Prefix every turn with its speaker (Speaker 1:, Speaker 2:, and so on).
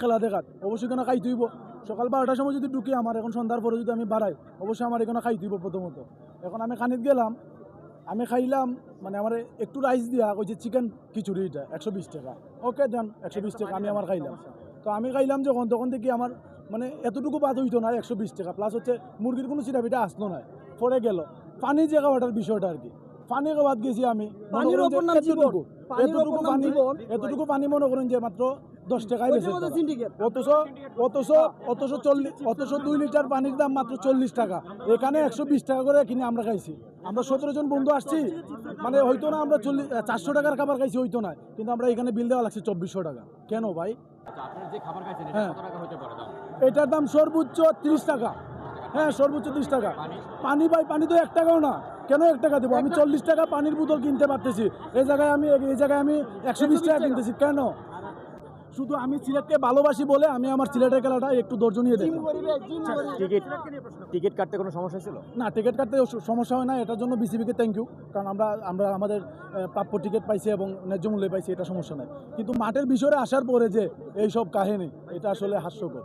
Speaker 1: খেলা দেখাত অবশ্যই কেন খাই তুইব সকাল 12টার সময় যদি ঢুকি আমার এখন সন্ধ্যার পরে যদি আমি বাড়াই অবশ্যই আমার এখানে খাই তুইব প্রথমত। এখন আমি খানিত গেলাম, আমি খাইলাম মানে আমার একটু রাইস দিয়া কইছে চিকেন খিচুড়ি, এটা 120 টাকা। ওকে দেন 120 টাকা, আমি আমার খাইলাম। তো আমি খাইলাম যখন তখন দেখি আমার মানে এতটুকু বাদ হইতো না 120 টাকা, প্লাস হচ্ছে মুরগির কোনো চিরাপিটা আসলো না, পরে গেল পানি যে খাওয়াটার বিষয়টা আর কি। পানি খাওয়াত গেছি আমি, এতটুকু পানি মনে করেন যে মাত্র 10 টাকায় বেশি, অথচ 2 লিটার পানির দাম মাত্র 40 টাকা। এখানে 120 টাকা করে কিনে আমরা খাইছি। আমরা 17 জন বন্ধু আসছি, মানে হয়তো না আমরা 400 টাকার খাবার খাইছি, হইতো না, কিন্তু আমরা এখানে বিল দেওয়া লাগছে 2400 টাকা। কেন ভাই? হ্যাঁ, এটার দাম সর্বোচ্চ 30 টাকা। হ্যাঁ, সর্বোচ্চ 30 টাকা। পানি ভাই, পানি তো 1 টাকাও না। কেন 1 টাকা দেবো? আমি 40 টাকা পানির বোতল কিনতে পারতেছি, এই জায়গায় আমি 120 টাকা কিনতেছি। কেন? শুধু আমি সিলেটকে ভালোবাসি বলে আমি আমার সিলেটের খেলাটা একটু ধৈর্য নিয়ে দেখি।
Speaker 2: টিকিট কাটতে কোনো সমস্যা ছিল
Speaker 1: না? টিকিট কাটতে সমস্যা হয় না, এটার জন্য বিসিবিকে থ্যাংক ইউ, কারণ আমরা আমাদের প্রাপ্য টিকিট পাইছি এবং ন্যায্য মূল্যে পাইছি, এটা সমস্যা নাই। কিন্তু মাঠের বিষয়ে আসার পরে যে এই সব কাহিনী, এটা আসলে হাস্যকর।